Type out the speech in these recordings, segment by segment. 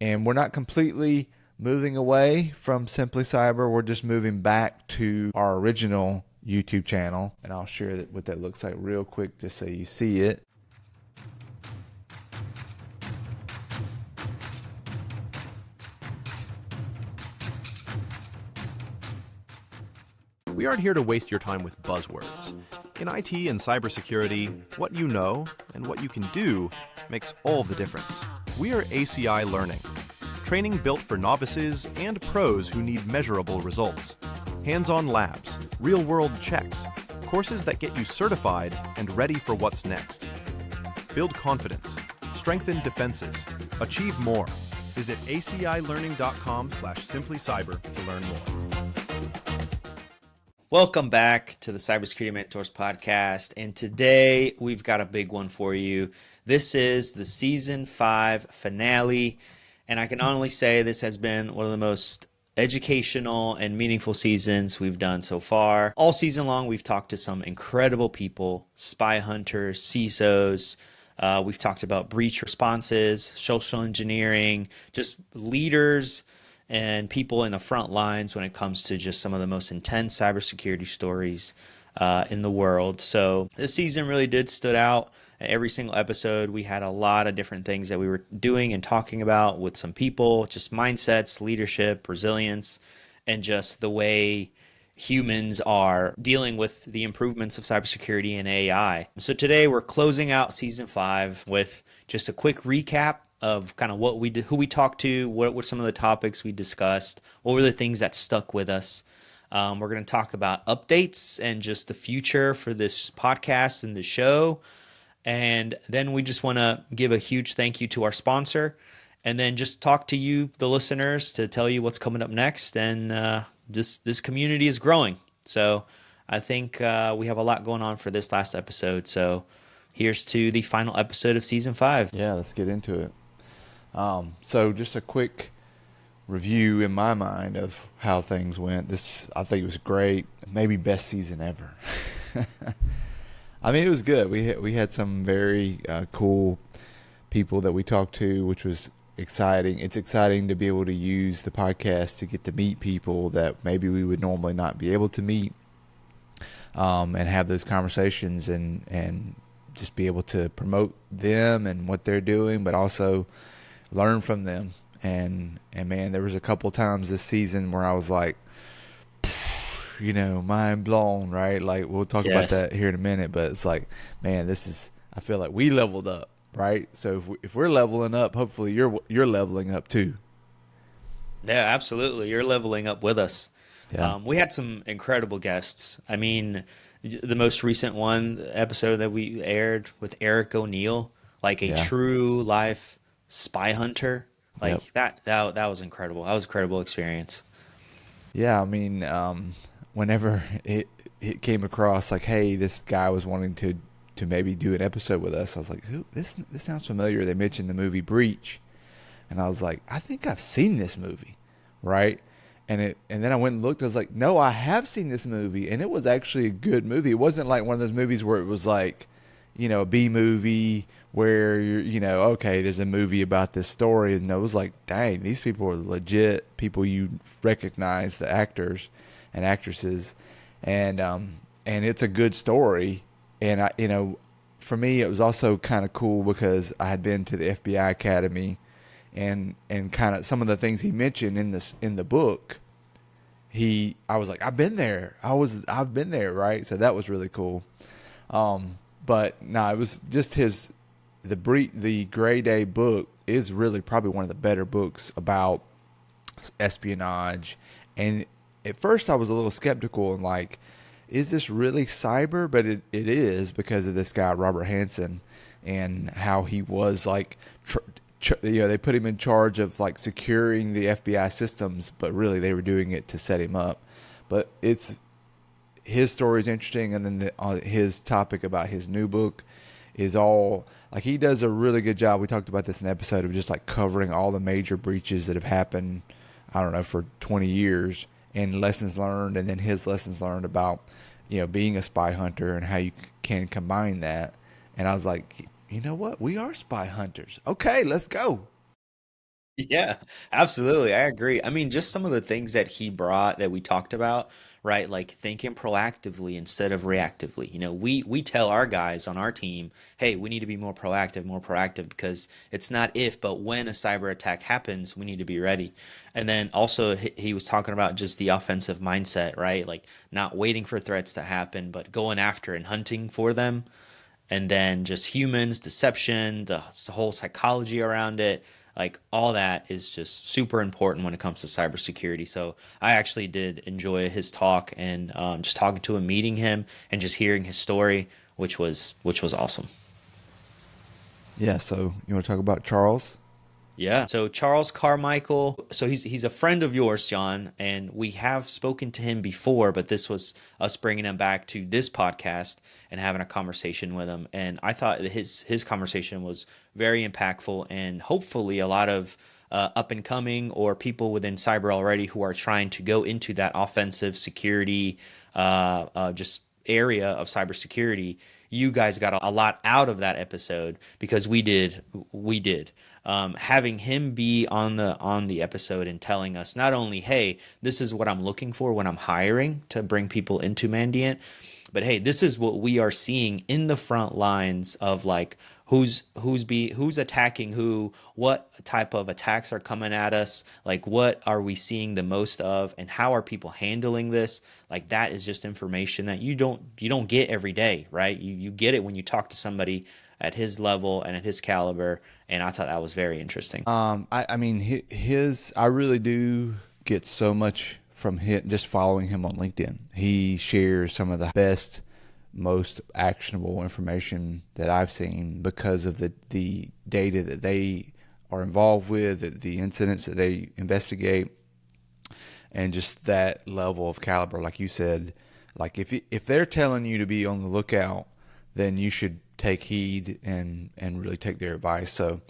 And we're not completely moving away from Simply Cyber. We're just moving back to our original YouTube channel. And I'll share what that looks like real quick just so you see it. We aren't here to waste your time with buzzwords. In IT and cybersecurity, what you know and what you can do makes all the difference. We are ACI Learning, training built for novices and pros who need measurable results. Hands-on labs, real-world checks, courses that get you certified and ready for what's next. Build confidence, strengthen defenses, achieve more. Visit acilearning.com/simplycyber to learn more. Welcome back to the Cybersecurity Mentors Podcast, and today we've got a big one for you. This is the Season 5 finale, and I can honestly say this has been one of the most educational and meaningful seasons we've done so far. All season long, we've talked to some incredible people, spy hunters, CISOs. We've talked about breach responses, social engineering, just leaders and people in the front lines when it comes to just some of the most intense cybersecurity stories in the world. So this season really did stood out. Every single episode, we had a lot of different things that we were doing and talking about with some people, just mindsets, leadership, resilience, and just the way humans are dealing with the improvements of cybersecurity and AI. So today we're closing out Season 5 with just a quick recap of kind of what we did, who we talked to, what were some of the topics we discussed, what were the things that stuck with us. We're going to talk about updates and just the future for this podcast and the show. And then we just want to give a huge thank you to our sponsor, and then just talk to you, the listeners, to tell you what's coming up next. And this community is growing. So I think we have a lot going on for this last episode. So here's to the final episode of Season 5. Yeah, let's get into it. So just a quick review in my mind of how things went. I think it was great. Maybe best season ever. I mean, it was good. We had some very cool people that we talked to, which was exciting. It's exciting to be able to use the podcast to get to meet people that maybe we would normally not be able to meet, and have those conversations and just be able to promote them and what they're doing, but also learn from them. And man, there was a couple times this season where I was like, mind blown, right? Like, we'll talk about that here in a minute, but it's like, man, I feel like we leveled up, right? So if we're leveling up, hopefully you're leveling up too. Yeah, absolutely. You're leveling up with us. Yeah. We had some incredible guests. I mean, the most recent episode that we aired with Eric O'Neill, like a true life spy hunter, like that was incredible. That was an incredible experience. Yeah, I mean, whenever it came across like, hey, this guy was wanting to maybe do an episode with us, I was like, this sounds familiar. They mentioned the movie Breach, and I was like, I think I've seen this movie, right? And then I went and looked. I was like, no, I have seen this movie, and it was actually a good movie. It wasn't like one of those movies where it was like, a B movie where okay, there's a movie about this story, and it was like, dang, these people are legit people. You recognize the actors and actresses, and it's a good story. And for me, it was also kind of cool because I had been to the FBI Academy, and kind of some of the things he mentioned in the book, I was like, I've been there, right? So that was really cool. But no, it was just the Gray Day book is really probably one of the better books about espionage. And at first I was a little skeptical and like, is this really cyber? But it is, because of this guy, Robert Hansen, and how he was like, they put him in charge of like securing the FBI systems, but really they were doing it to set him up. But his story is interesting, and then his topic about his new book is all like, he does a really good job. We talked about this in the episode of just like covering all the major breaches that have happened, I don't know, for 20 years, and lessons learned, and then his lessons learned about being a spy hunter and how you can combine that. And I was like, you know what? We are spy hunters. Okay, let's go. Yeah, absolutely. I agree. I mean, just some of the things that he brought that we talked about, right? Like thinking proactively instead of reactively. We tell our guys on our team, hey, we need to be more proactive because it's not if, but when a cyber attack happens, we need to be ready. And then also he was talking about just the offensive mindset, right? Like not waiting for threats to happen, but going after and hunting for them. And then just humans, deception, the whole psychology around it, like all that is just super important when it comes to cybersecurity. So I actually did enjoy his talk and just talking to him, meeting him, and just hearing his story, which was awesome. Yeah. So you want to talk about Charles? Yeah. So Charles Carmichael, so he's a friend of yours, John, and we have spoken to him before, but this was us bringing him back to this podcast and having a conversation with him. And I thought that his conversation was very impactful, and hopefully a lot of up and coming or people within cyber already who are trying to go into that offensive security just area of cybersecurity. You guys got a lot out of that episode because we did. Having him be on the episode and telling us not only, hey, this is what I'm looking for when I'm hiring to bring people into Mandiant, but hey, this is what we are seeing in the front lines of like who's attacking who, what type of attacks are coming at us, like what are we seeing the most of, and how are people handling this? Like that is just information that you don't get every day, right? You get it when you talk to somebody at his level and at his caliber, and I thought that was very interesting. I mean, I really do get so much from him just following him on LinkedIn. He shares some of the best, most actionable information that I've seen because of the data that they are involved with, the incidents that they investigate, and just that level of caliber. Like you said, like if they're telling you to be on the lookout, then you should take heed and really take their advice. So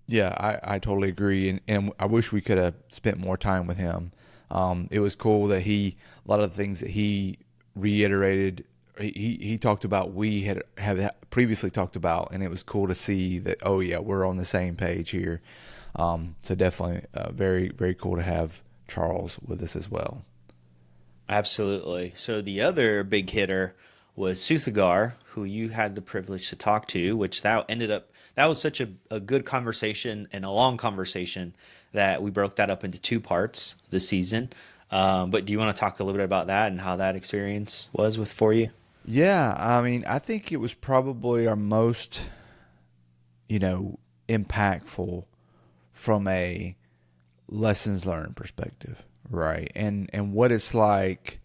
yeah, I totally agree, and I wish we could have spent more time with him. It was cool that a lot of the things that he reiterated, he talked about, we have previously talked about, and it was cool to see that, oh yeah, we're on the same page here. So definitely very, very cool to have Charles with us as well. Absolutely. So the other big hitter was Suthagar, who you had the privilege to talk to, which that was such a good conversation and a long conversation that we broke that up into two parts this season. But do you want to talk a little bit about that and how that experience was for you? Yeah, I mean, I think it was probably our most, impactful from a lessons learned perspective, right? And what it's like.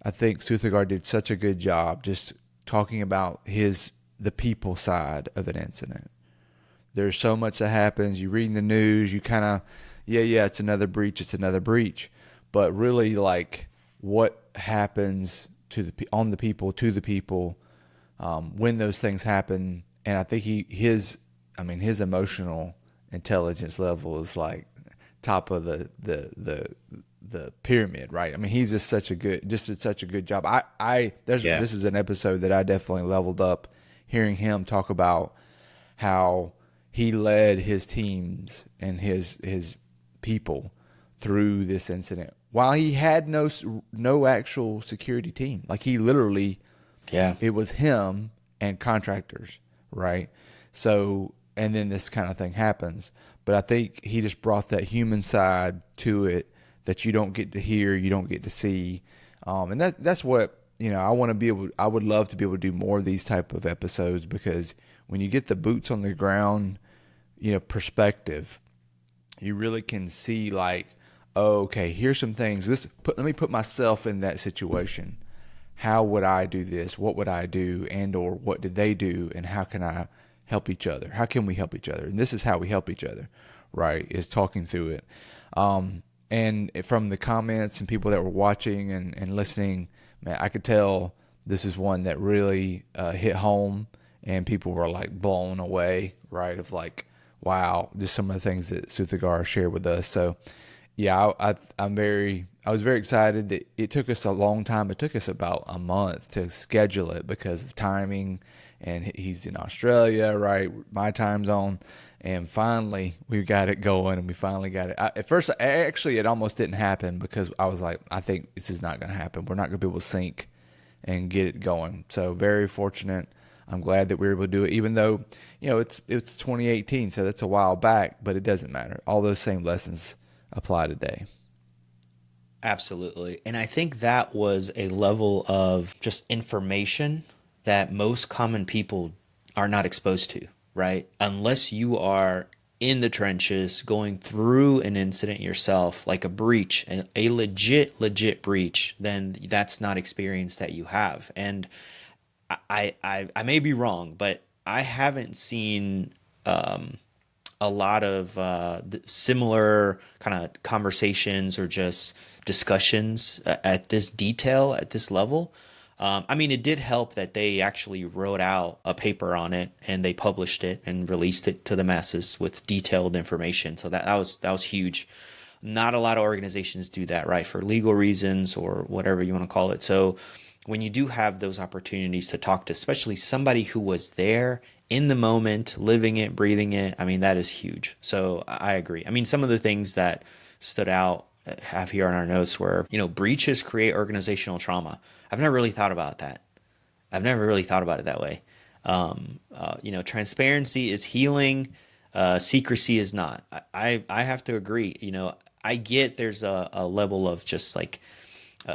I think Suthagar did such a good job just talking about the people side of an incident. There's so much that happens. You read in the news, you kind of, yeah, it's another breach, but really like what happens to the people when those things happen. And I think his emotional intelligence level is like top of the pyramid, right? I mean, he's just did such a good job. This is an episode that I definitely leveled up hearing him talk about how he led his teams and his people through this incident while he had no actual security team. Like he literally, it was him and contractors, right? So, and then this kind of thing happens. But I think he just brought that human side to it that you don't get to hear, you don't get to see. And that's what, I would love to be able to do more of these type of episodes, because when you get the boots on the ground, perspective, you really can see like, oh, okay, here's some things. Let me put myself in that situation. How would I do this? What would I do? And or what did they do? And how can I help each other? How can we help each other? And this is how we help each other, right? Is talking through it. And from the comments and people that were watching and listening, man, I could tell this is one that really hit home, and people were like blown away, right? Of like, wow, just some of the things that Suthagar shared with us. So, yeah, I was very excited that it took us a long time. It took us about a month to schedule it because of timing, and he's in Australia, right? My time zone. And finally, we got it going, and we finally got it. At first, actually, it almost didn't happen because I was like, I think this is not going to happen. We're not going to be able to sync and get it going. So very fortunate. I'm glad that we were able to do it, even though, it's 2018, so that's a while back, but it doesn't matter. All those same lessons apply today. Absolutely. And I think that was a level of just information that most common people are not exposed to, right? Unless you are in the trenches going through an incident yourself, like a breach, a legit breach, then that's not experience that you have. And I may be wrong, but I haven't seen a lot of similar kind of conversations or just discussions at this detail, at this level. I mean, it did help that they actually wrote out a paper on it and they published it and released it to the masses with detailed information. So that was huge. Not a lot of organizations do that, right? For legal reasons or whatever you want to call it. So when you do have those opportunities to talk to, especially somebody who was there in the moment, living it, breathing it, I mean, that is huge. So I agree. I mean, some of the things that stood out have here on our notes were, breaches create organizational trauma. I've never really thought about that. I've never really thought about it that way. Transparency is healing. Secrecy is not. I have to agree. I get there's a level of just like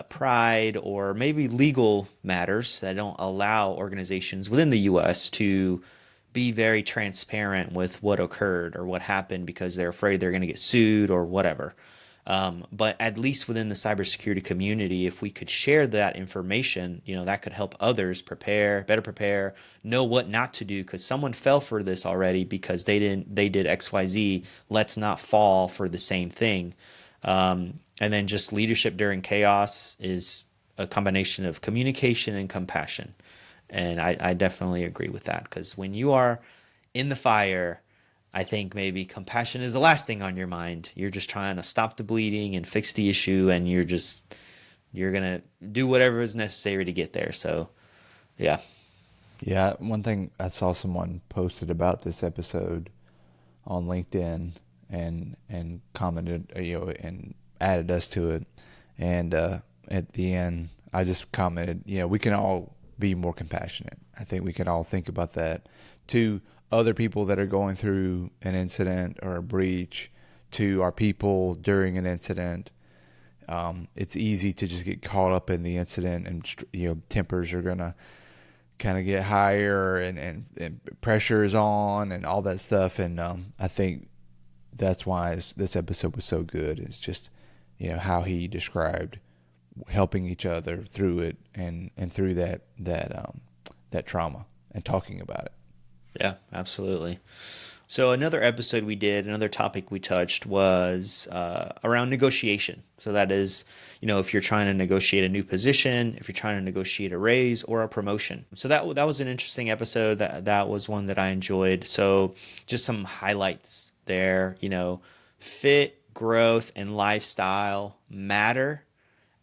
pride or maybe legal matters that don't allow organizations within the U.S. to be very transparent with what occurred or what happened because they're afraid they're going to get sued or whatever. But at least within the cybersecurity community, if we could share that information, that could help others better prepare, know what not to do because someone fell for this already because they did XYZ. Let's not fall for the same thing. And then just leadership during chaos is a combination of communication and compassion. And I definitely agree with that because when you are in the fire, I think maybe compassion is the last thing on your mind. You're just trying to stop the bleeding and fix the issue, and you're going to do whatever is necessary to get there. So, yeah. Yeah, one thing I saw someone posted about this episode on LinkedIn and commented, and added us to it. And at the end, I just commented, we can all be more compassionate. I think we can all think about that to other people that are going through an incident or a breach, to our people during an incident. It's easy to just get caught up in the incident, and tempers are gonna kind of get higher, and pressure is on, and all that stuff. And I think that's why this episode was so good. It's just how he described helping each other through it and through that trauma and talking about it. Yeah, absolutely. So another topic we touched was around negotiation. So that is, if you're trying to negotiate a new position, if you're trying to negotiate a raise or a promotion. So that was an interesting episode. That was one that I enjoyed. So just some highlights there. Fit, growth, and lifestyle matter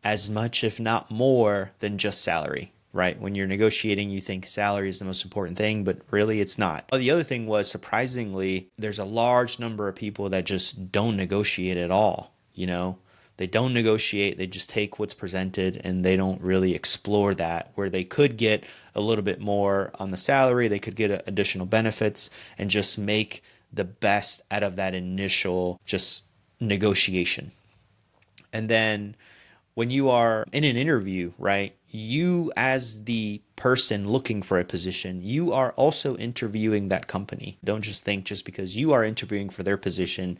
as much, if not more, than just salary. Right? When you're negotiating, you think salary is the most important thing, but really it's not. The other thing was, surprisingly, there's a large number of people that just don't negotiate at all. They don't negotiate. They just take what's presented and they don't really explore that, where they could get a little bit more on the salary. They could get additional benefits and just make the best out of that initial just negotiation. And then when you are in an interview, right, you as the person looking for a position, you are also interviewing that company. Don't just think just because you are interviewing for their position,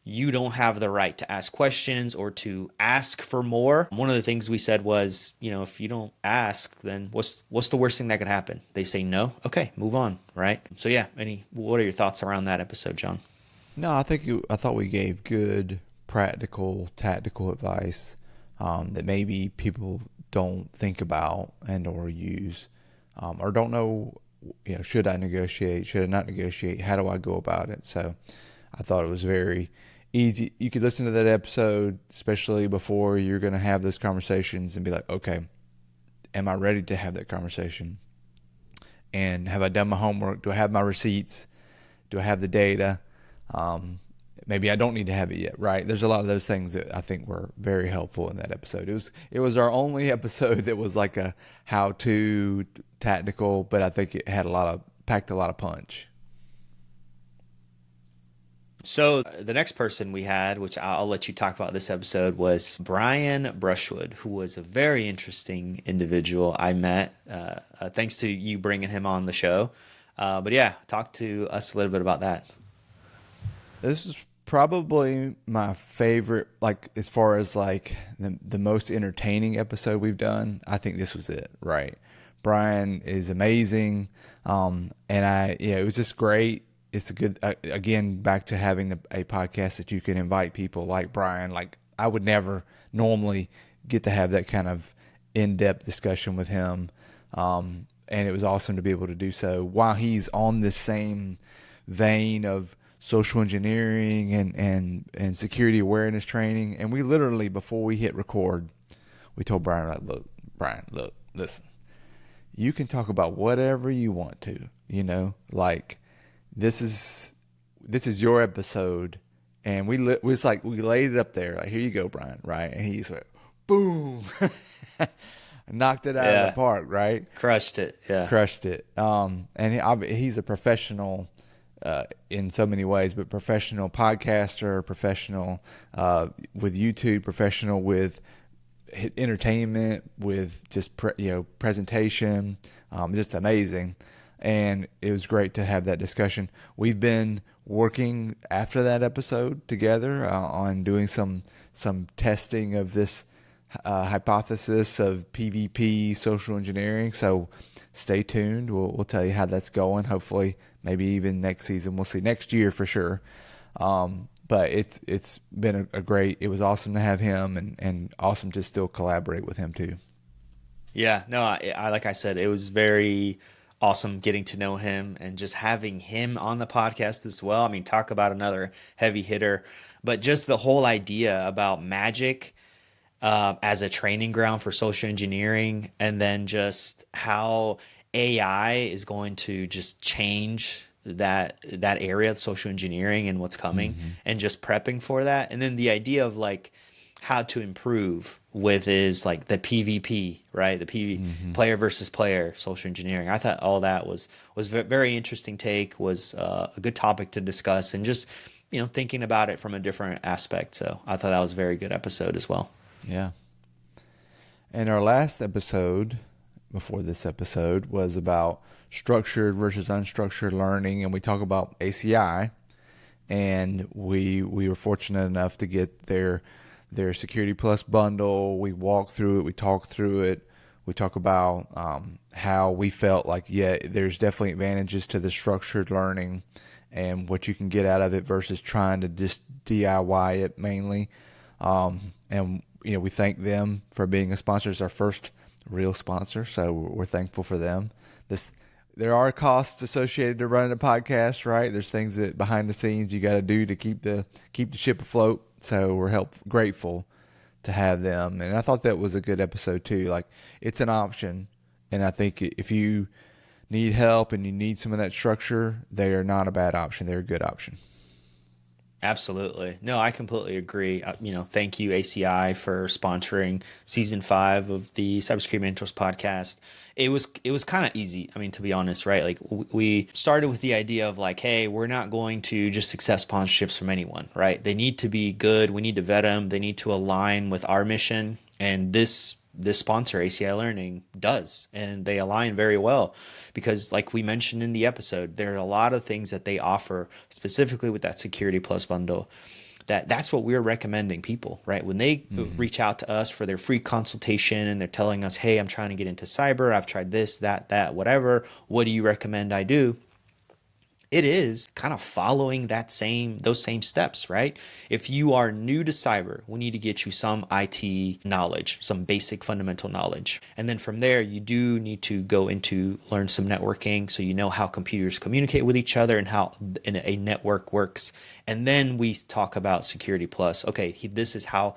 you don't have the right to ask questions or to ask for more. One of the things we said was, if you don't ask, then what's the worst thing that could happen? They say no. Okay, move on, right? So yeah, what are your thoughts around that episode, John? No, I thought we gave good, practical, tactical advice that maybe people don't think about and or use, or don't know, should I negotiate? Should I not negotiate? How do I go about it? So I thought it was very easy. You could listen to that episode, especially before you're going to have those conversations, and be like, okay, am I ready to have that conversation? And have I done my homework? Do I have my receipts? Do I have the data? Maybe I don't need to have it yet, right? There's a lot of those things that I think were very helpful in that episode. It was our only episode that was like a how-to tactical, but I think it had packed a lot of punch. So the next person we had, which I'll let you talk about this episode, was Brian Brushwood, who was a very interesting individual I met, thanks to you bringing him on the show. But yeah, talk to us a little bit about that. This is probably my favorite, like as far as like the most entertaining episode we've done. I think this was it, right? Brian is amazing. And it was just great. It's a good, again, back to having a podcast that you can invite people like Brian. Like I would never normally get to have that kind of in-depth discussion with him. And it was awesome to be able to do so while he's on this same vein of social engineering and security awareness training. And we literally, before we hit record, we told Brian, like, look, Brian, listen, you can talk about whatever you want to, like this is your episode. And we laid it up there. Like, here you go, Brian. Right. And he's like, boom, knocked it out of the park. Right. Crushed it. Yeah. Crushed it. And he's a professional, in so many ways, but professional podcaster, professional with YouTube, professional with entertainment, with just presentation, just amazing. And it was great to have that discussion. We've been working after that episode together on doing some testing of this hypothesis of PvP social engineering. So stay tuned. We'll tell you how that's going. Hopefully, maybe even next season. We'll see next year for sure. But it's been a great. It was awesome to have him, and awesome to still collaborate with him too. Yeah, no, I like I said, it was very awesome getting to know him and just having him on the podcast as well. I mean, talk about another heavy hitter, but just the whole idea about magic as a training ground for social engineering, and then just how AI is going to just change that area of social engineering and what's coming, and just prepping for that. And then the idea of like how to improve with is like the PvP, right? The player versus player social engineering. I thought all that was very interesting take, was a good topic to discuss, and just, thinking about it from a different aspect. So I thought that was a very good episode as well. Yeah. And our last episode before this episode was about structured versus unstructured learning, and we talk about ACI, and we were fortunate enough to get their Security Plus bundle. We walked through it, we talked through it, we talk about how we felt like, there's definitely advantages to the structured learning and what you can get out of it versus trying to just DIY it mainly. And we thank them for being a sponsor. It's our first real sponsor, so we're thankful for them. There are costs associated to running a podcast, right? There's things that behind the scenes you got to do to keep the ship afloat. So we're grateful to have them. And I thought that was a good episode too. Like, it's an option, and I think if you need help and you need some of that structure, they are not a bad option. They're a good option. Absolutely. No, I completely agree. Thank you, ACI, for sponsoring season 5 of the Cybersecurity Mentors podcast. It was kind of easy. I mean, to be honest, right? Like, we started with the idea of like, hey, we're not going to just accept sponsorships from anyone, right? They need to be good. We need to vet them. They need to align with our mission. And this sponsor, ACI Learning, does. And they align very well, because like we mentioned in the episode, there are a lot of things that they offer specifically with that Security Plus bundle. That's what we're recommending people, right? When they reach out to us for their free consultation and they're telling us, hey, I'm trying to get into cyber. I've tried this, that, whatever. What do you recommend I do? It is kind of following those same steps, right? If you are new to cyber, we need to get you some IT knowledge, some basic fundamental knowledge. And then from there, you do need to go into learn some networking, so you know how computers communicate with each other and how a network works. And then we talk about Security Plus. Okay, this is how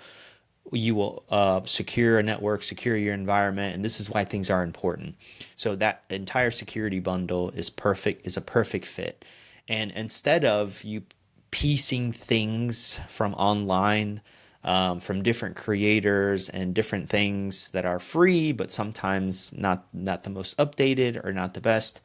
you will secure a network, secure your environment, and this is why things are important. So that entire security bundle is a perfect fit. And instead of you piecing things from online, from different creators and different things that are free, but sometimes not the most updated or not the best,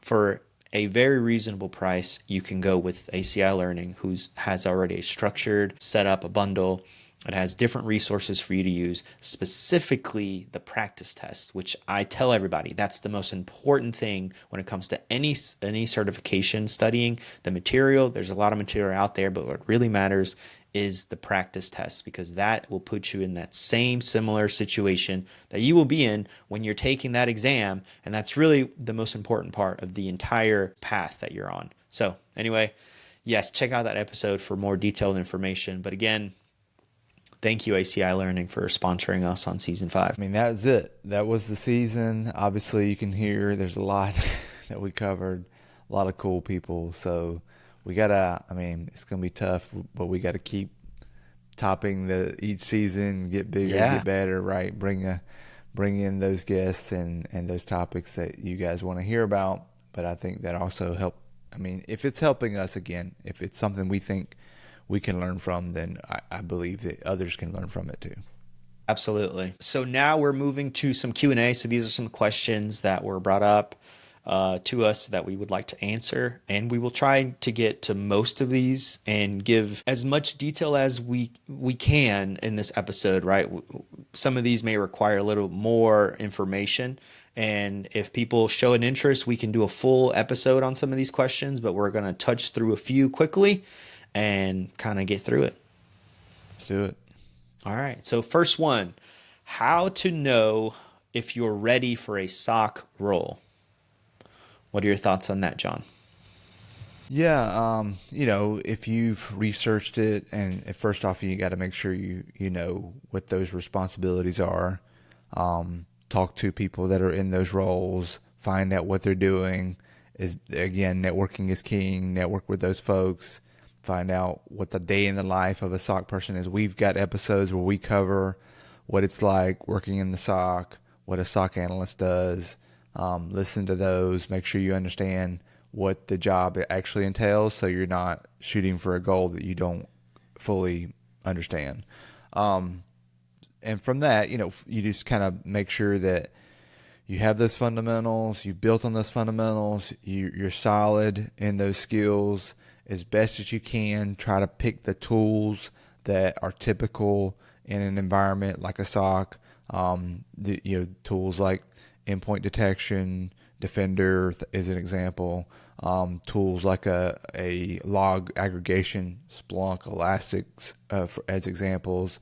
for a very reasonable price, you can go with ACI Learning, who has already a structured setup, a bundle. It has different resources for you to use, specifically the practice tests, which I tell everybody that's the most important thing when it comes to any certification studying. The material, there's a lot of material out there, but what really matters is the practice tests, because that will put you in that same similar situation that you will be in when you're taking that exam. And that's really the most important part of the entire path that you're on. So anyway, yes, check out that episode for more detailed information. But again, thank you, ACI Learning, for sponsoring us on season 5. I mean, that was it. That was the season. Obviously, you can hear there's a lot that we covered, a lot of cool people. So we gotta, I mean, it's gonna be tough, but we gotta keep topping each season, get bigger, get better, right? Bring in those guests and those topics that you guys want to hear about. But I think that also help. I mean, if it's helping us, again, if it's something we think we can learn from, then I believe that others can learn from it too. Absolutely. So now we're moving to some Q&A. So these are some questions that were brought up to us that we would like to answer, and we will try to get to most of these and give as much detail as we can in this episode, right? Some of these may require a little more information, and if people show an interest, we can do a full episode on some of these questions, but we're going to touch through a few quickly and kind of get through it. Let's do it. All right. So first one, how to know if you're ready for a SOC role. What are your thoughts on that, John? Yeah, if you've researched it, and first off, you got to make sure you know what those responsibilities are. Talk to people that are in those roles, find out what they're doing. Again, networking is king. Network with those folks. Find out what the day in the life of a SOC person is. We've got episodes where we cover what it's like working in the SOC, what a SOC analyst does. Listen to those. Make sure you understand what the job actually entails, so you're not shooting for a goal that you don't fully understand. And from that, you just kind of make sure that you have those fundamentals, you built on those fundamentals, you're solid in those skills as best as you can. Try to pick the tools that are typical in an environment like a SOC. Tools like endpoint detection, Defender is an example. Tools like a log aggregation, Splunk, Elastic as examples.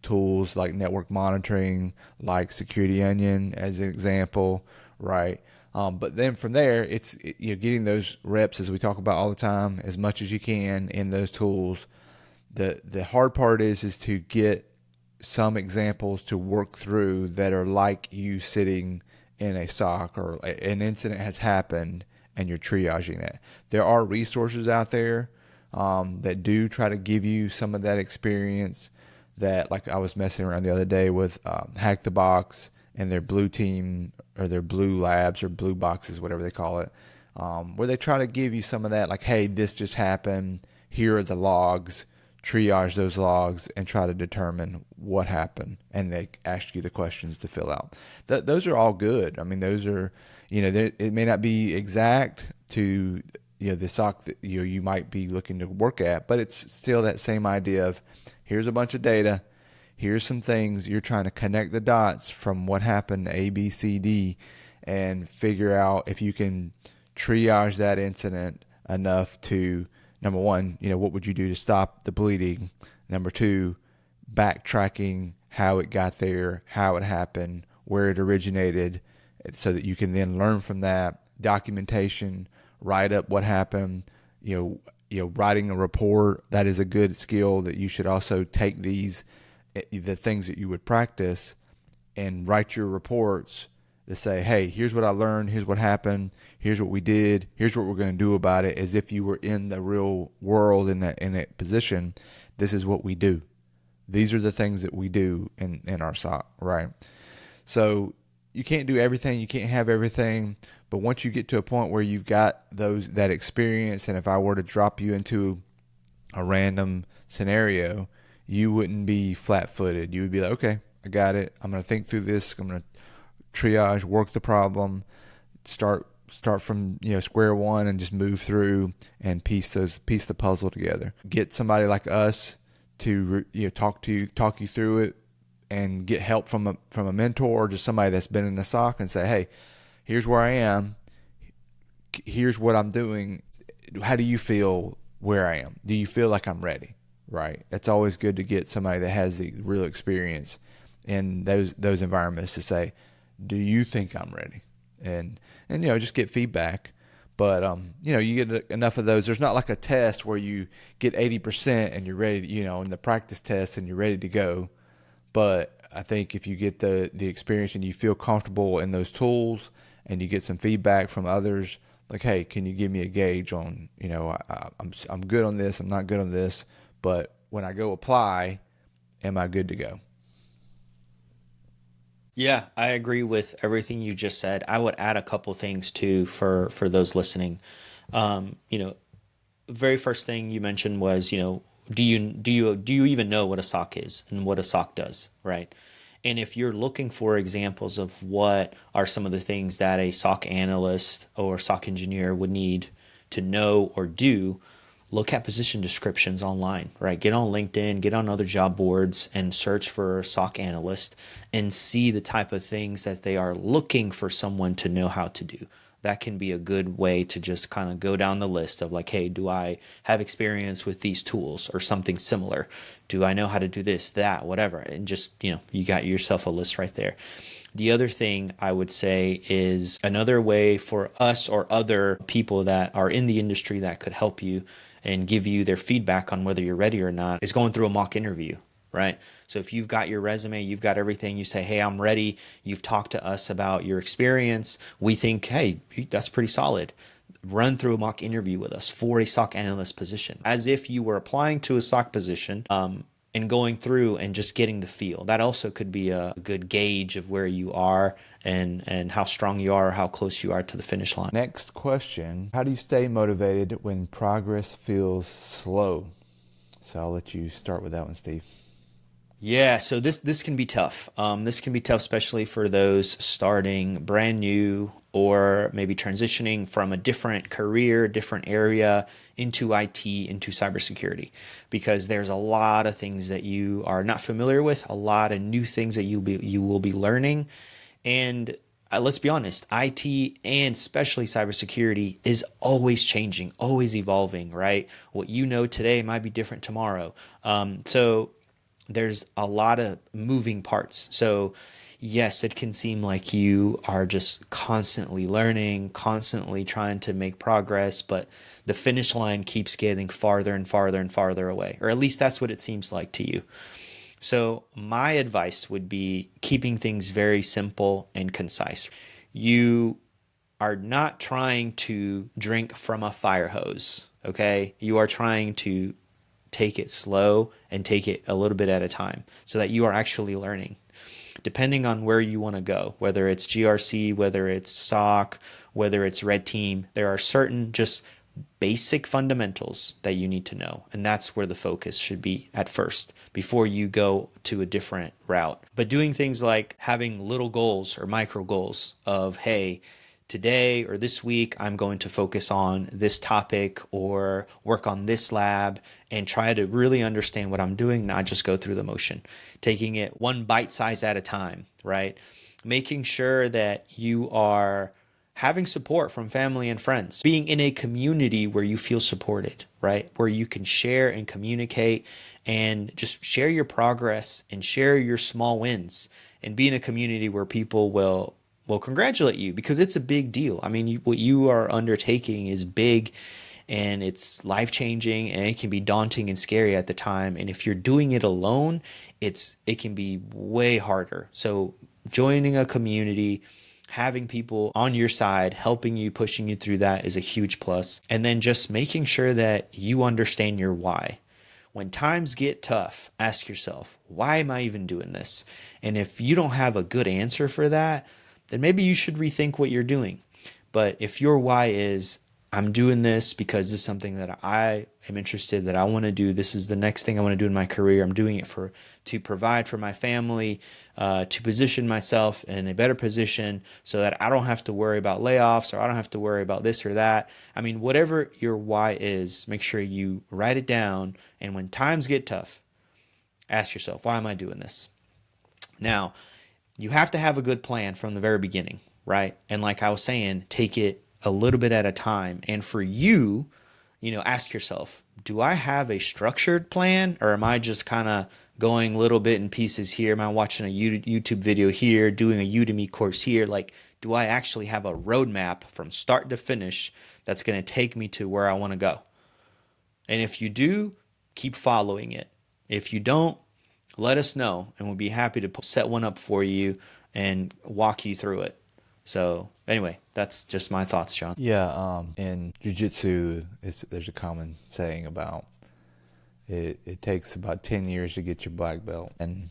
Tools like network monitoring, like Security Onion as an example, right? But then from there, it's getting those reps, as we talk about all the time, as much as you can in those tools. The hard part is to get some examples to work through that are like you sitting in a SOC, or an incident has happened and you're triaging that. There are resources out there that do try to give you some of that experience. That, like, I was messing around the other day with Hack the Box and their blue team, or their blue labs, or blue boxes, whatever they call it, where they try to give you some of that, like, hey, this just happened, here are the logs, triage those logs and try to determine what happened, and they ask you the questions to fill out. Those are all good. I mean, those are, it may not be exact to the SOC that you might be looking to work at, but it's still that same idea of, here's a bunch of data, here's some things, you're trying to connect the dots from what happened A, B, C, D, and figure out if you can triage that incident enough to, number one, what would you do to stop the bleeding? Number two, backtracking how it got there, how it happened, where it originated, so that you can then learn from that. Documentation, write up what happened. Writing a report, that is a good skill that you should also take the things that you would practice and write your reports to say, hey, here's what I learned, here's what happened, here's what we did, here's what we're going to do about it, as if you were in the real world in that position. This is what we do. These are the things that we do in our SOC, right? So you can't do everything, you can't have everything, but once you get to a point where you've got that experience, and if I were to drop you into a random scenario, you wouldn't be flat-footed. You would be like, okay, I got it. I'm going to think through this. I'm going to triage, work the problem, start from square one, and just move through and piece the puzzle together. Get somebody like us to talk you through it, and get help from a mentor or just somebody that's been in the SOC, and say, hey, here's where I am. Here's what I'm doing. How do you feel where I am? Do you feel like I'm ready? Right. It's always good to get somebody that has the real experience in those environments to say, do you think I'm ready? And just get feedback. But you get enough of those. There's not like a test where you get 80% and you're ready to, in the practice test, and you're ready to go. But I think if you get the experience and you feel comfortable in those tools, and you get some feedback from others, like, hey, can you give me a gauge on, I'm good on this, I'm not good on this, but when I go apply, am I good to go? Yeah, I agree with everything you just said. I would add a couple things too for those listening. Very first thing you mentioned was, do you even know what a SOC is and what a SOC does, right? And if you're looking for examples of what are some of the things that a SOC analyst or SOC engineer would need to know or do, look at position descriptions online, right? Get on LinkedIn, get on other job boards, and search for SOC analyst and see the type of things that they are looking for someone to know how to do. That can be a good way to just kind of go down the list of like, hey, do I have experience with these tools or something similar? Do I know how to do this, that, whatever? And just, you got yourself a list right there. The other thing I would say is another way for us or other people that are in the industry that could help you and give you their feedback on whether you're ready or not is going through a mock interview, right? So if you've got your resume, you've got everything, you say, hey, I'm ready. You've talked to us about your experience. We think, hey, that's pretty solid. Run through a mock interview with us for a SOC analyst position, as if you were applying to a SOC position, and going through and just getting the feel. That also could be a good gauge of where you are and how strong you are, or how close you are to the finish line. Next question, how do you stay motivated when progress feels slow? So I'll let you start with that one, Steve. Yeah, so this can be tough. This can be tough, especially for those starting brand new or maybe transitioning from a different career, different area into IT, into cybersecurity, because there's a lot of things that you are not familiar with, a lot of new things that you will be learning. And let's be honest, IT and especially cybersecurity is always changing, always evolving, right? What you know today might be different tomorrow. So there's a lot of moving parts. So yes, it can seem like you are just constantly learning, constantly trying to make progress, but the finish line keeps getting farther and farther and farther away, or at least that's what it seems like to you. So my advice would be keeping things very simple and concise. You are not trying to drink from a fire hose, okay? You are trying to take it slow and take it a little bit at a time so that you are actually learning. Depending on where you want to go, whether it's GRC, whether it's SOC, whether it's red team, there are certain just basic fundamentals that you need to know. And that's where the focus should be at first before you go to a different route. But doing things like having little goals or micro goals of, hey, today or this week, I'm going to focus on this topic or work on this lab and try to really understand what I'm doing, not just go through the motion. Taking it one bite size at a time, right? Making sure that you are having support from family and friends, being in a community where you feel supported, right? Where you can share and communicate and just share your progress and share your small wins, and be in a community where people will congratulate you, because it's a big deal. I mean, what you are undertaking is big and it's life-changing, and it can be daunting and scary at the time. And if you're doing it alone, it can be way harder. So joining a community, having people on your side, helping you, pushing you through that is a huge plus. And then just making sure that you understand your why. When times get tough, ask yourself, why am I even doing this? And if you don't have a good answer for that, then maybe you should rethink what you're doing. But if your why is, I'm doing this because this is something that I am interested, that I want to do, this is the next thing I want to do in my career, I'm doing it to provide for my family, to position myself in a better position so that I don't have to worry about layoffs, or I don't have to worry about this or that. I mean, whatever your why is, make sure you write it down. And when times get tough, ask yourself, why am I doing this? Now, you have to have a good plan from the very beginning, right? And like I was saying, take it a little bit at a time. And for you, ask yourself, do I have a structured plan, or am I just kind of going little bit in pieces here? Am I watching a YouTube video here, doing a Udemy course here? Like, do I actually have a roadmap from start to finish that's going to take me to where I want to go? And if you do, keep following it. If you don't, let us know, and we'll be happy to set one up for you and walk you through it. So anyway, that's just my thoughts, John. Yeah, in jiu-jitsu, there's a common saying about it takes about 10 years to get your black belt. And,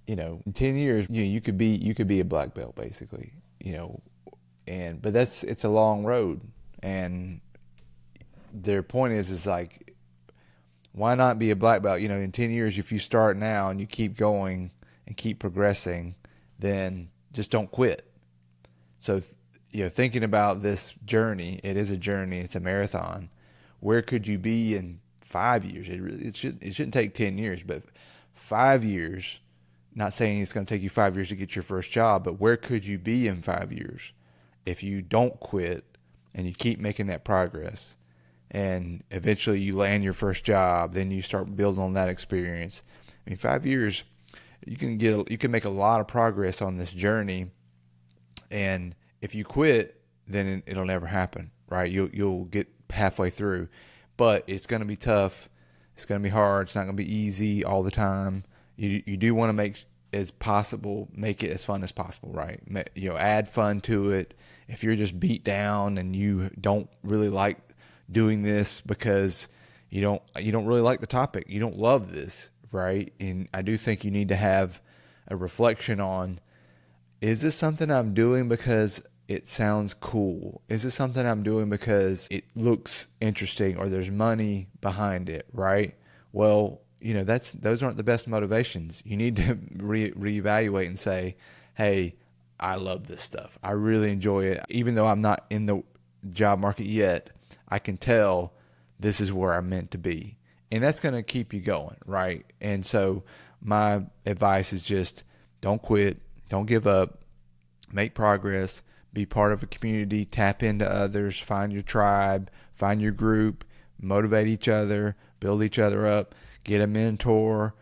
in 10 years, you could be a black belt, basically, but it's a long road. And their point is like, why not be a black belt? In 10 years, if you start now and you keep going and keep progressing, then just don't quit. So, thinking about this journey, it is a journey, it's a marathon. Where could you be in 5 years? It shouldn't take 10 years, but 5 years, not saying it's going to take you 5 years to get your first job, but where could you be in 5 years if you don't quit and you keep making that progress? And eventually you land your first job, then you start building on that experience. 5 years, you can make a lot of progress on this journey. And if you quit, then it'll never happen, right? You'll get halfway through, but it's going to be tough. It's going to be hard. It's not going to be easy all the time. You do want to make it as fun as possible, right? Add fun to it. If you're just beat down and you don't really like doing this because you don't really like the topic, you don't love this, right? And I do think you need to have a reflection on, is this something I'm doing because it sounds cool? Is this something I'm doing because it looks interesting or there's money behind it, right? Well, those aren't the best motivations. You need to reevaluate and say, hey, I love this stuff. I really enjoy it. Even though I'm not in the job market yet, I can tell this is where I'm meant to be. And that's going to keep you going, right? And so my advice is just don't quit. Don't give up, make progress, be part of a community, tap into others, find your tribe, find your group, motivate each other, build each other up, get a mentor,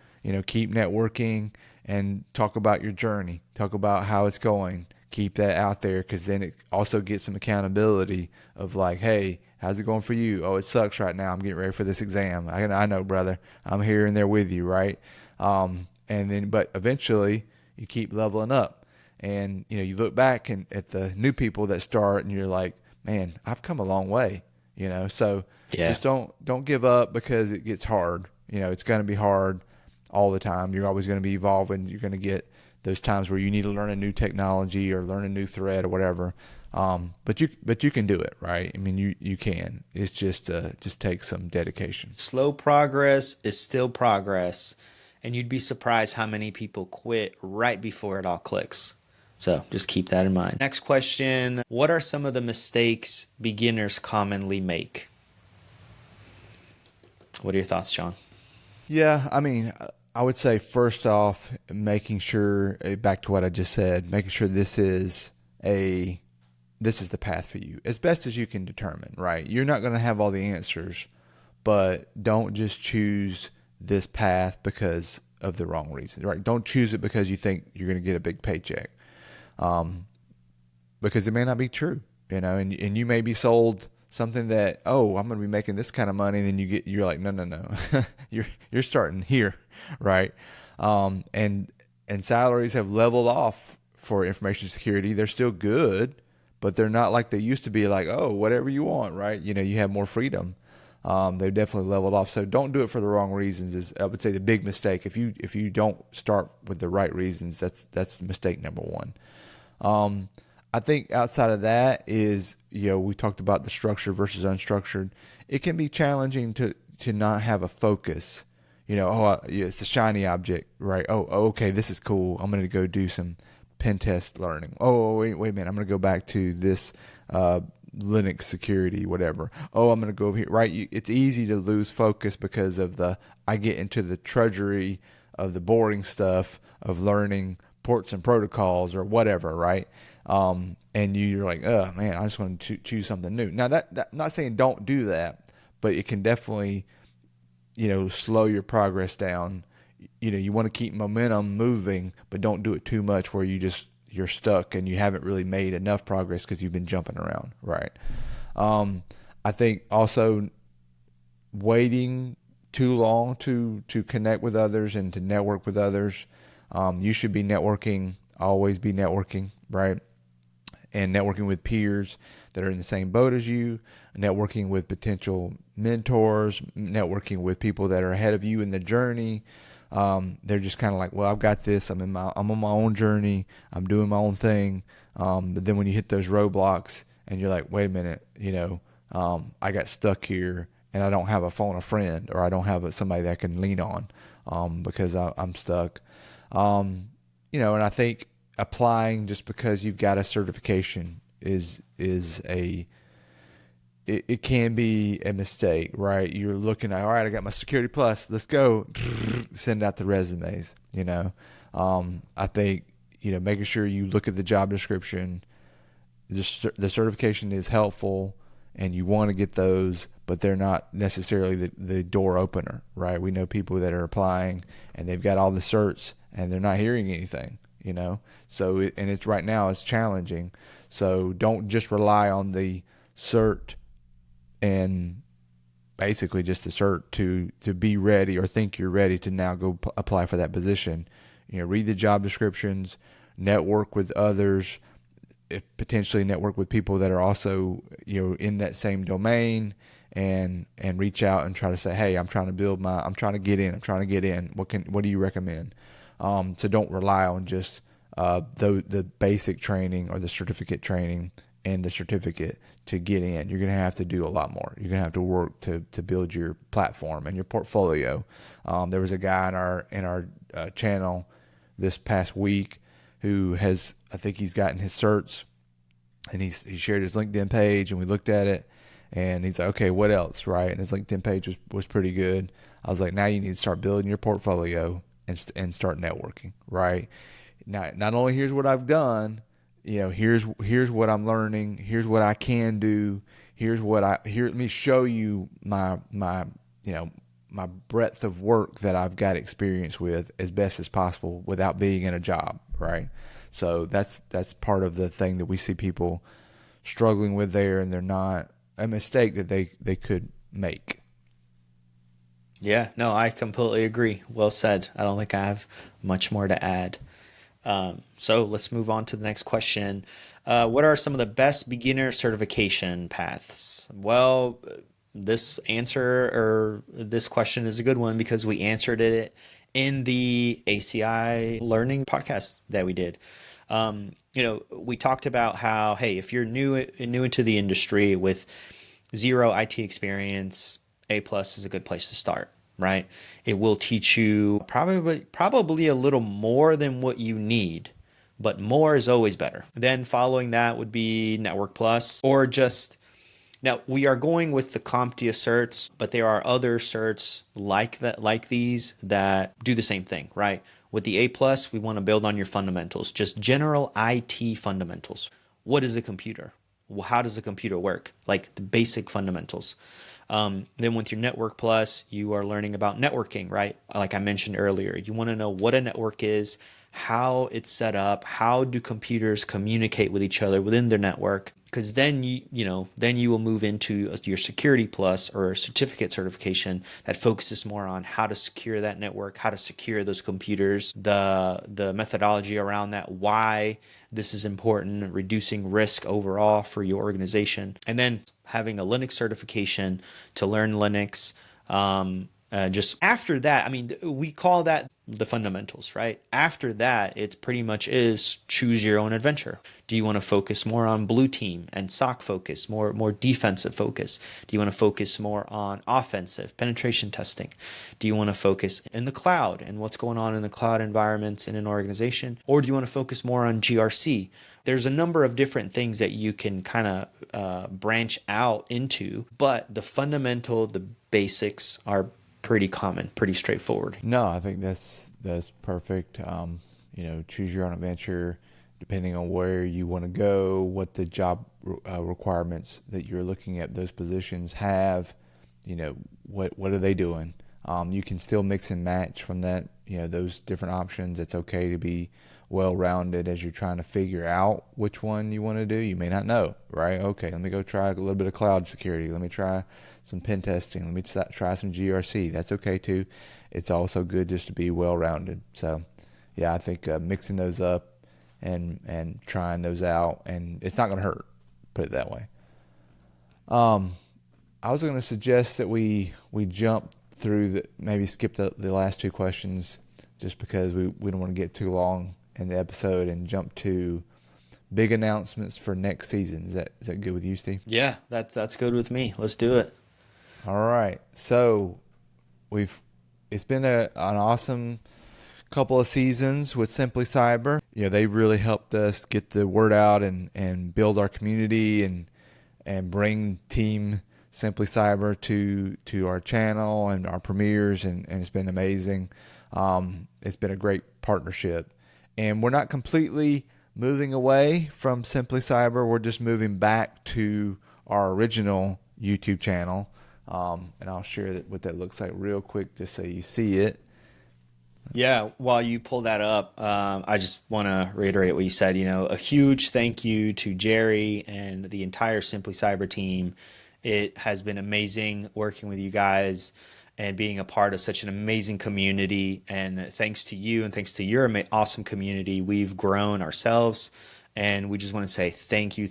keep networking, and talk about your journey, talk about how it's going. Keep that out there, because then it also gets some accountability of like, hey, how's it going for you? Oh, it sucks right now. I'm getting ready for this exam. I know, brother. I'm here and there with you, right? But eventually you keep leveling up, and you look back at the new people that start, and you're like, man, I've come a long way. So just don't give up, because it gets hard. It's going to be hard all the time. You're always going to be evolving. You're going to get those times where you need to learn a new technology or learn a new thread or whatever. But you can do it, right? I mean, you can. It's just takes some dedication. Slow progress is still progress. And you'd be surprised how many people quit right before it all clicks. So just keep that in mind. Next question. What are some of the mistakes beginners commonly make? What are your thoughts, John? Yeah, I mean, I would say first off, making sure, back to what I just said, making sure this is the path for you as best as you can determine, right? You're not going to have all the answers, but don't just choose this path because of the wrong reasons, right? Don't choose it because you think you're going to get a big paycheck, because it may not be true, and you may be sold something that, oh, I'm going to be making this kind of money, and then you're like, no, you're starting here, right? And salaries have leveled off for information security. They're still good, but they're not like they used to be, like, oh, whatever you want, right? You have more freedom. They've definitely leveled off. So don't do it for the wrong reasons is, I would say, the big mistake. If you don't start with the right reasons, that's mistake number one. I think outside of that is, we talked about the structured versus unstructured. It can be challenging to not have a focus. It's a shiny object, right? Okay, this is cool. I'm going to go do some pen test learning. Wait a minute. I'm going to go back to this Linux security, whatever. I'm going to go over here, right? It's easy to lose focus because of I get into the drudgery of the boring stuff of learning ports and protocols or whatever, right? And you're like, oh man, I just want to choose something new. Now that I'm not saying don't do that, but it can definitely, slow your progress down. You want to keep momentum moving, but don't do it too much where you're stuck and you haven't really made enough progress because you've been jumping around, right? I think also waiting too long to connect with others and to network with others. You should be networking, always be networking, right? And networking with peers that are in the same boat as you, networking with potential mentors, networking with people that are ahead of you in the journey. They're just kind of like, well, I've got this. I'm on my own journey. I'm doing my own thing. But then when you hit those roadblocks and you're like, wait a minute, I got stuck here and I don't have a phone a friend, or I don't have somebody that I can lean on because I'm stuck. And I think applying just because you've got a certification it can be a mistake, right? You're looking at, all right, I got my Security Plus, let's go, send out the resumes. I think making sure you look at the job description. The certification is helpful and you want to get those, but they're not necessarily the door opener, right? We know people that are applying and they've got all the certs and they're not hearing anything, so it's right now it's challenging. So don't just rely on the cert and basically just the cert to be ready or think you're ready to now go apply for that position. Read the job descriptions, network with others, potentially network with people that are also in that same domain, and reach out and try to say, hey, I'm trying to get in. What do you recommend? So don't rely on just the basic training or the certificate training and the certificate to get in. You're going to have to do a lot more. You're going to have to work to build your platform and your portfolio. There was a guy in our channel this past week who I think he's gotten his certs, and he shared his LinkedIn page, and we looked at it, and he's like, okay, what else, right? And his LinkedIn page was pretty good. I was like, now you need to start building your portfolio and start networking, right? Now, not only here's what I've done, here's what I'm learning, here's what I can do, let me show you my breadth of work that I've got experience with as best as possible without being in a job, right? So that's part of the thing that we see people struggling with there, and they're not a mistake that they could make. Yeah, no, I completely agree. Well said. I don't think I have much more to add. So let's move on to the next question. What are some of the best beginner certification paths? Well, this question is a good one because we answered it in the ACI Learning podcast that we did. We talked about how, hey, if you're new into the industry with zero IT experience, A+ is a good place to start, right? It will teach you probably a little more than what you need, but more is always better. Then following that would be Network Plus, or just, now we are going with the CompTIA certs, but there are other certs like these that do the same thing, right? With the A+, we want to build on your fundamentals, just general IT fundamentals. What is a computer? Well, how does a computer work? Like the basic fundamentals. Then with your Network Plus, you are learning about networking, right? Like I mentioned earlier, you want to know what a network is, how it's set up, how do computers communicate with each other within their network, because then you will move into your Security Plus or certificate certification that focuses more on how to secure that network, how to secure those computers, the methodology around that, why this is important, reducing risk overall for your organization, and then having a Linux certification to learn Linux, Just after that, I mean, we call that the fundamentals, right? After that, it's pretty much is choose your own adventure. Do you want to focus more on blue team and SOC focus, more defensive focus? Do you want to focus more on offensive penetration testing? Do you want to focus in the cloud and what's going on in the cloud environments in an organization? Or do you want to focus more on GRC? There's a number of different things that you can kind of branch out into, but the basics are pretty common, pretty straightforward. No, I think that's perfect. Choose your own adventure, depending on where you want to go, what the job requirements that you're looking at those positions have. What are they doing? You can still mix and match from that. Those different options. It's okay to be well-rounded as you're trying to figure out which one you want to do. You may not know, right? Okay, let me go try a little bit of cloud security. Let me try some pen testing. Let me try some GRC. That's okay too. It's also good just to be well-rounded. So, yeah, I think mixing those up and trying those out, and it's not going to hurt, put it that way. I was going to suggest that we jump through maybe skip the last two questions just because we don't want to get too long in the episode and jump to big announcements for next season. Is that good with you, Steve? Yeah, that's good with me. Let's do it. All right. So it's been an awesome couple of seasons with Simply Cyber. They really helped us get the word out and build our community and bring Team Simply Cyber to our channel and our premieres, and it's been amazing. It's been a great partnership. And we're not completely moving away from Simply Cyber. We're just moving back to our original YouTube channel. And I'll share what that looks like real quick just so you see it. Yeah, while you pull that up, I just want to reiterate what you said. A huge thank you to Jerry and the entire Simply Cyber team. It has been amazing working with you guys and being a part of such an amazing community. And thanks to you and thanks to your awesome community, we've grown ourselves. And we just want to say thank you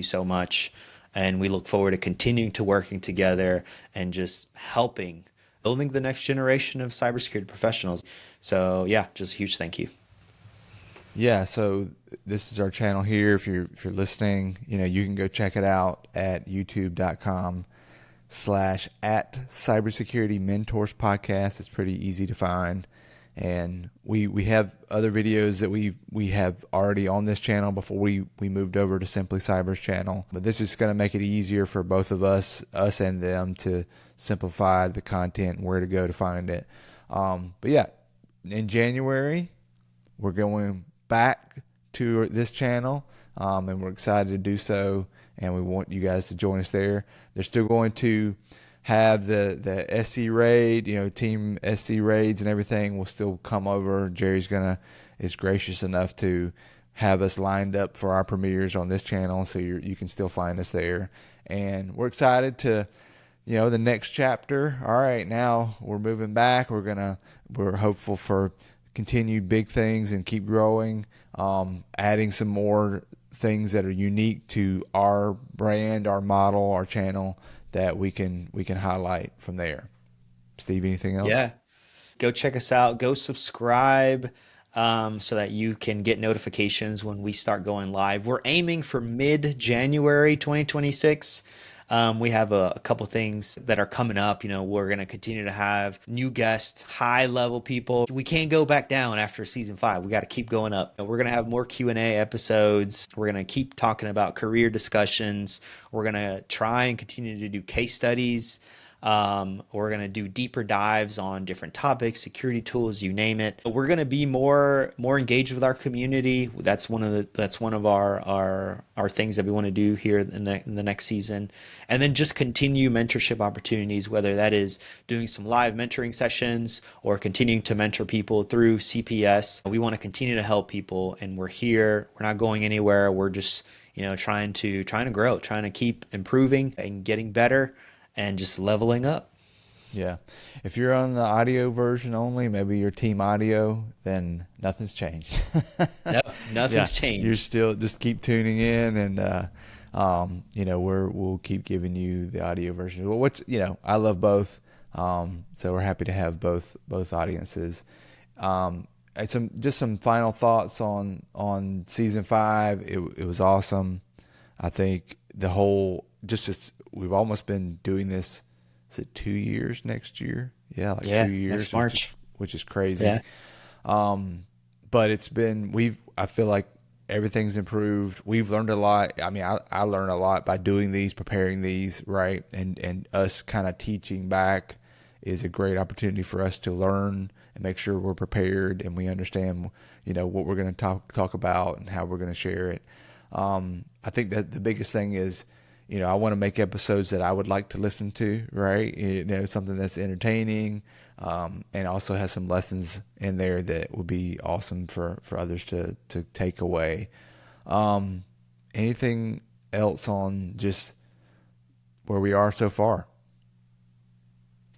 so much. And we look forward to continuing to working together and just building the next generation of cybersecurity professionals. So yeah, just a huge thank you. Yeah, so this is our channel here. If you're listening, you can go check it out at youtube.com/@Cybersecurity Mentors Podcast. It's pretty easy to find. And we have other videos that we have already on this channel before we moved over to Simply Cyber's channel. But this is going to make it easier for both of us and them to simplify the content and where to go to find it. But yeah, in January, we're going back to this channel, and we're excited to do so, and we want you guys to join us there. They're still going to have the SC raid, team SC raids and everything will still come over. Jerry's is gracious enough to have us lined up for our premieres on this channel, so you can still find us there. And we're excited to, the next chapter. All right, now we're moving back. We're hopeful for continued big things and keep growing, adding some more things that are unique to our brand, our model, our channel that we can highlight from there. Steve, anything else? Yeah. Go check us out. Go subscribe so that you can get notifications when we start going live. We're aiming for mid-January 2026. We have a couple things that are coming up. We're going to continue to have new guests, high-level people. We can't go back down after season 5. We got to keep going up. We're going to have more Q&A episodes. We're going to keep talking about career discussions. We're going to try and continue to do case studies. We're going to do deeper dives on different topics, security tools, you name it. We're going to be more engaged with our community. That's one of our things that we want to do here in the next season. And then just continue mentorship opportunities, whether that is doing some live mentoring sessions or continuing to mentor people through CPS. We want to continue to help people, and we're here. We're not going anywhere. We're just, trying to grow, trying to keep improving and getting better, and just leveling up. Yeah. If you're on the audio version only, maybe your team audio, then nothing's changed. No, nothing's changed. You're still just keep tuning in, and we'll keep giving you the audio version. Well, I love both. So we're happy to have both audiences. And some final thoughts on season 5. It was awesome. I think the whole we've almost been doing this. Is it 2 years next year? Yeah, 2 years. Next March, which is crazy. Yeah. But it's been I feel like everything's improved. We've learned a lot. I mean, I learned a lot by doing these, preparing these, right? And us kind of teaching back is a great opportunity for us to learn and make sure we're prepared and we understand, what we're going to talk about and how we're going to share it. I think that the biggest thing is, I want to make episodes that I would like to listen to, right? Something that's entertaining, and also has some lessons in there that would be awesome for others to take away. Anything else on just where we are so far?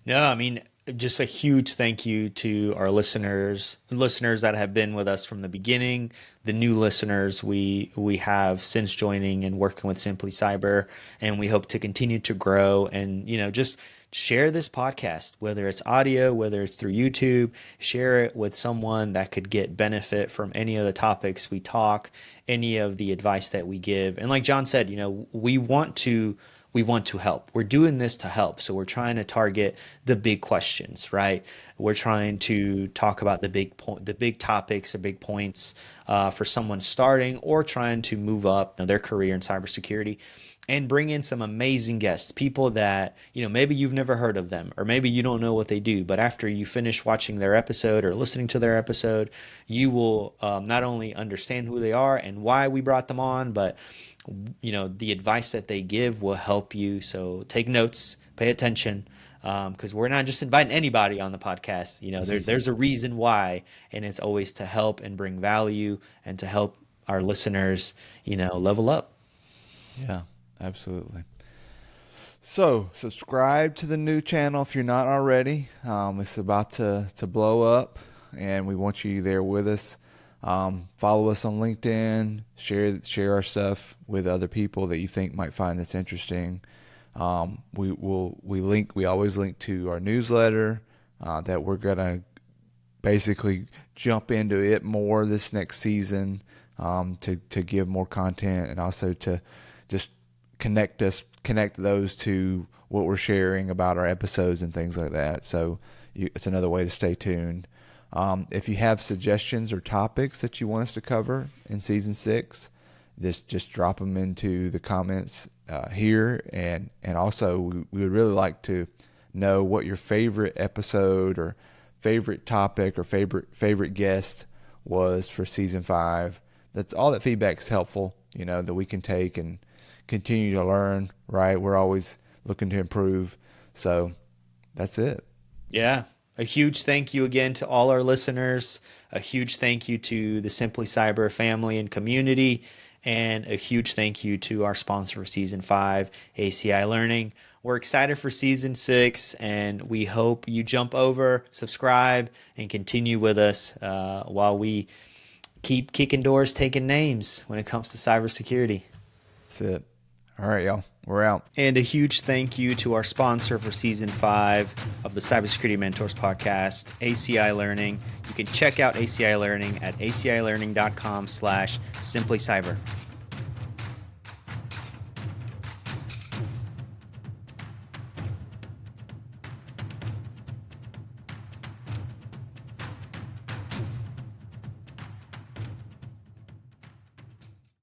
No, I mean, just a huge thank you to our listeners that have been with us from the beginning, the new listeners we have since joining and working with Simply Cyber, and we hope to continue to grow and, just share this podcast, whether it's audio, whether it's through YouTube, share it with someone that could get benefit from any of the topics we talk, any of the advice that we give. And like John said, we want to help. We're doing this to help. So we're trying to target the big questions, right? We're trying to talk about the big topics or big points for someone starting or trying to move up their career in cybersecurity, and bring in some amazing guests, people that, maybe you've never heard of them, or maybe you don't know what they do, but after you finish watching their episode or listening to their episode, you will not only understand who they are and why we brought them on, but the advice that they give will help you. So take notes, pay attention, because we're not just inviting anybody on the podcast. There's a reason why, and it's always to help and bring value and to help our listeners, level up. Yeah, absolutely. So subscribe to the new channel if you're not already. It's about to blow up, and we want you there with us. Follow us on LinkedIn, share our stuff with other people that you think might find this interesting. We always link to our newsletter, that we're going to basically jump into it more this next season, to give more content and also to just connect those to what we're sharing about our episodes and things like that. So it's another way to stay tuned. If you have suggestions or topics that you want us to cover in season 6, just drop them into the comments here. And also we would really like to know what your favorite episode or favorite topic or favorite guest was for season 5. That's all. That feedback is helpful, that we can take and continue to learn, right? We're always looking to improve. So that's it. Yeah. A huge thank you again to all our listeners. A huge thank you to the Simply Cyber family and community. And a huge thank you to our sponsor for season 5, ACI Learning. We're excited for season 6, and we hope you jump over, subscribe, and continue with us while we keep kicking doors, taking names when it comes to cybersecurity. That's it. All right, y'all. We're out. And a huge thank you to our sponsor for season 5 of the Cybersecurity Mentors Podcast, ACI Learning. You can check out ACI Learning at acilearning.com/simplycyber.